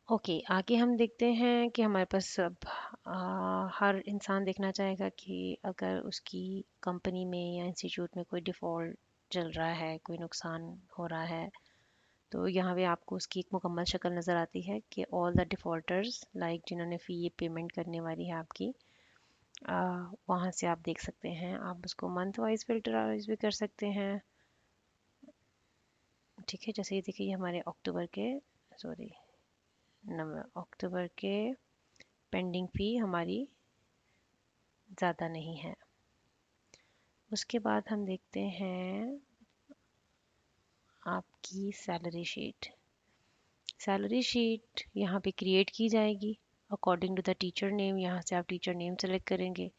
Okay, आगे हम देखते हैं कि हमारे पास अब हर इंसान देखना चाहेगा कि अगर उसकी कंपनी में या इंस्टीट्यूट में कोई डिफ़ॉल्ट चल रहा है, कोई नुकसान हो रहा है, तो यहाँ पे आपको उसकी एक मुकम्मल शक्ल नज़र आती है कि ऑल द डिफ़ॉल्टर्स लाइक जिन्होंने फ़ी ये पेमेंट करने वाली है आपकी, वहाँ से आप देख सकते हैं। आप उसको मंथ वाइज फिल्टराइज भी कर सकते हैं। ठीक है, जैसे ये देखिए, ये हमारे अक्टूबर के, सॉरी, नवंबर अक्टूबर के पेंडिंग फ़ी हमारी ज़्यादा नहीं है। उसके बाद हम देखते हैं आपकी सैलरी शीट। सैलरी शीट यहाँ पे क्रिएट की जाएगी according to the teacher name. यहाँ से आप टीचर नेम सेलेक्ट करेंगे।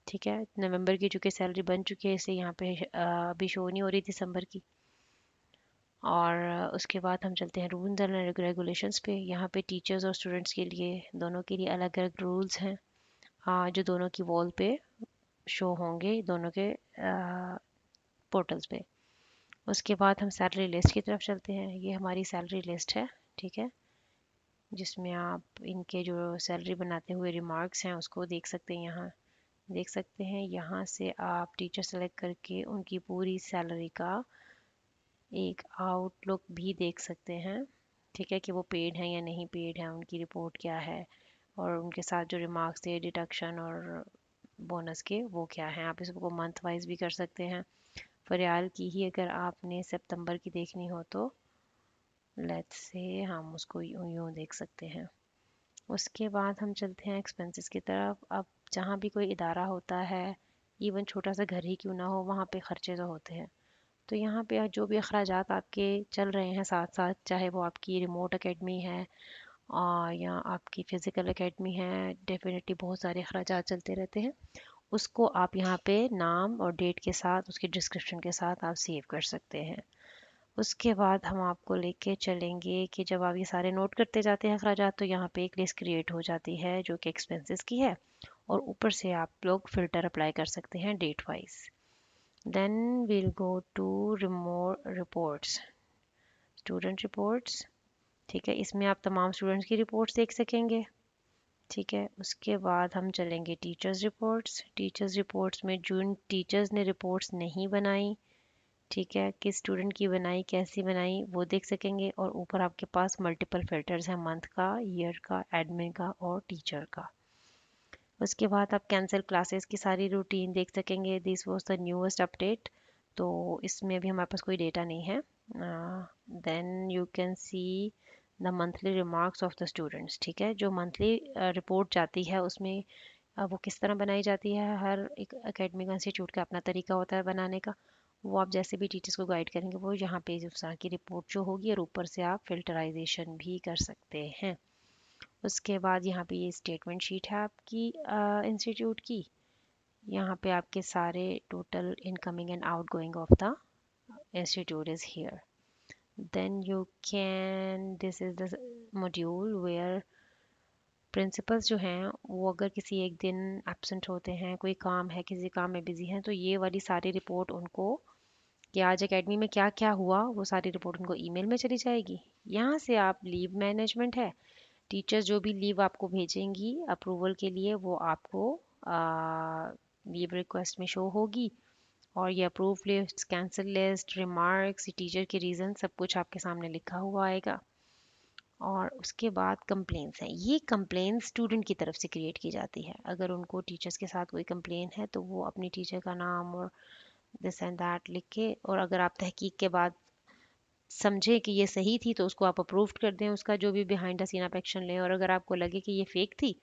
ठीक है, नवंबर की चूँकि सैलरी बन चुकी है, इसलिए यहाँ पे अभी शो नहीं हो रही दिसंबर की। और उसके बाद हम चलते हैं रूल्स एंड रेगुलेशंस पे। यहाँ पे टीचर्स और स्टूडेंट्स के लिए, दोनों के लिए अलग अलग रूल्स हैं, जो दोनों की वॉल पे शो होंगे, दोनों के पोर्टल्स पे। उसके बाद हम सैलरी लिस्ट की तरफ चलते हैं। ये हमारी सैलरी लिस्ट है। ठीक है, जिसमें आप इनके जो सैलरी बनाते हुए रिमार्क्स हैं उसको देख सकते हैं। यहाँ देख सकते हैं, यहाँ से आप टीचर सेलेक्ट करके उनकी पूरी सैलरी का एक आउटलुक भी देख सकते हैं। ठीक है, कि वो पेड हैं या नहीं पेड हैं, उनकी रिपोर्ट क्या है, और उनके साथ जो रिमार्क्स थे डिडक्शन और बोनस के, वो क्या हैं। आप इसको मंथ वाइज भी कर सकते हैं। फरियाल की ही अगर आपने सितंबर की देखनी हो तो लेट्स से हम उसको यूं यूं देख सकते हैं। उसके बाद हम चलते हैं एक्सपेंसेस की तरफ। अब जहाँ भी कोई इदारा होता है, इवन छोटा सा घर ही क्यों ना हो, वहाँ पे खर्चे तो होते हैं। तो यहाँ पे जो भी अखराजात आपके चल रहे हैं साथ साथ, चाहे वो आपकी रिमोट एकेडमी है या आपकी फ़िज़िकल एकेडमी है, डेफिनेटली बहुत सारे अखराजात चलते रहते हैं। उसको आप यहाँ पे नाम और डेट के साथ, उसके डिस्क्रिप्शन के साथ आप सेव कर सकते हैं। उसके बाद हम आपको लेके चलेंगे कि जब आप ये सारे नोट करते जाते हैं अखराजात, तो यहाँ पे एक लिस्ट क्रिएट हो जाती है जो कि एक्सपेंसेस की है, और ऊपर से आप लोग फ़िल्टर अप्लाई कर सकते हैं date wise. Then we'll go to remote reports, student reports. ठीक है, इसमें आप तमाम स्टूडेंट्स की रिपोर्ट्स देख सकेंगे। ठीक है, उसके बाद हम चलेंगे टीचर्स रिपोर्ट्स। टीचर्स रिपोर्ट्स में जिन टीचर्स ने रिपोर्ट्स नहीं बनाई, ठीक है, किस स्टूडेंट की बनाई, कैसी बनाई, वो देख सकेंगे। और ऊपर आपके पास मल्टीपल फिल्टर्स हैं, मंथ का, ईयर का, एडमिन का और टीचर का। उसके बाद आप कैंसिल क्लासेस की सारी रूटीन देख सकेंगे। This was the newest update, तो इसमें भी हमारे पास कोई डेटा नहीं है। Then you can see the monthly remarks of the students. ठीक है, जो मंथली रिपोर्ट जाती है उसमें वो किस तरह बनाई जाती है, हर एक एकेडमिक इंस्टीट्यूट का अपना तरीका होता है बनाने का। वो आप जैसे भी टीचर्स को गाइड करेंगे, वो यहाँ पे उस तरह की रिपोर्ट जो होगी, और ऊपर से आप फिल्टराइजेशन भी कर सकते हैं। उसके बाद यहाँ पे ये स्टेटमेंट शीट है आपकी इंस्टीट्यूट की। यहाँ पे आपके सारे total incoming and outgoing of the institute is here. Then you can, this is the module where principals जो हैं वो अगर किसी एक दिन एब्सेंट होते हैं, कोई काम है, किसी काम में बिजी हैं, तो ये वाली सारी रिपोर्ट उनको, कि आज एकेडमी में क्या क्या हुआ, वो सारी रिपोर्ट उनको ईमेल में चली जाएगी। यहाँ से आप लीव मैनेजमेंट है, टीचर्स जो भी लीव आपको भेजेंगी अप्रूवल के लिए, वो आपको लीव रिक्वेस्ट में शो होगी। और ये approve list, cancel list, remarks, teacher के रीज़न, सब कुछ आपके सामने लिखा हुआ आएगा। और उसके बाद कंप्लेंट्स हैं। ये कंप्लेंट स्टूडेंट की तरफ से क्रिएट की जाती है। अगर उनको टीचर्स के साथ कोई कंप्लेन है, तो वो अपनी टीचर का नाम और दिस एंड दैट लिख के, और अगर आप तहकीक के बाद समझें कि ये सही थी, तो उसको आप अप्रूव कर दें, उसका जो भी बिहाइंड द सीन आप एक्शन लें। और अगर आपको लगे कि ये फेक थी,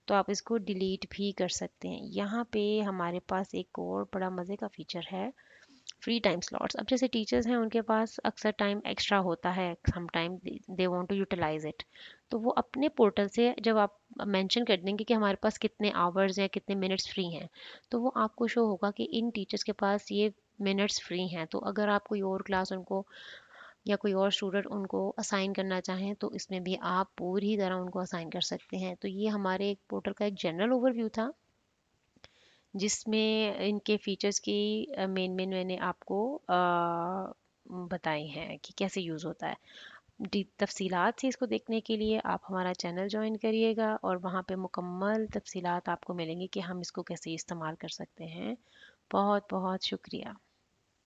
तो आप इसको डिलीट भी कर सकते हैं। यहाँ पे हमारे पास एक और बड़ा मज़े का फीचर है, फ्री टाइम स्लॉट्स। अब जैसे टीचर्स हैं, उनके पास अक्सर टाइम एक्स्ट्रा होता है, some time they want to utilise it, तो वो अपने पोर्टल से जब आप मेंशन कर देंगे कि हमारे पास कितने आवर्स या कितने मिनट्स फ्री हैं, तो वो आपको शो होगा कि इन टीचर्स के पास ये मिनट्स फ्री हैं। तो अगर आप कोई और क्लास उनको या कोई और स्टूडेंट उनको असाइन करना चाहें, तो इसमें भी आप पूरी तरह उनको असाइन कर सकते हैं। तो ये हमारे एक पोर्टल का एक जनरल ओवरव्यू था, जिसमें इनके फीचर्स की मेन मेन मैंने आपको बताए हैं कि कैसे यूज़ होता है। तफसीलात से इसको देखने के लिए आप हमारा चैनल ज्वाइन करिएगा और वहाँ पे मुकम्मल तफसीलात आपको मिलेंगी कि हम इसको कैसे इस्तेमाल कर सकते हैं। बहुत बहुत शुक्रिया।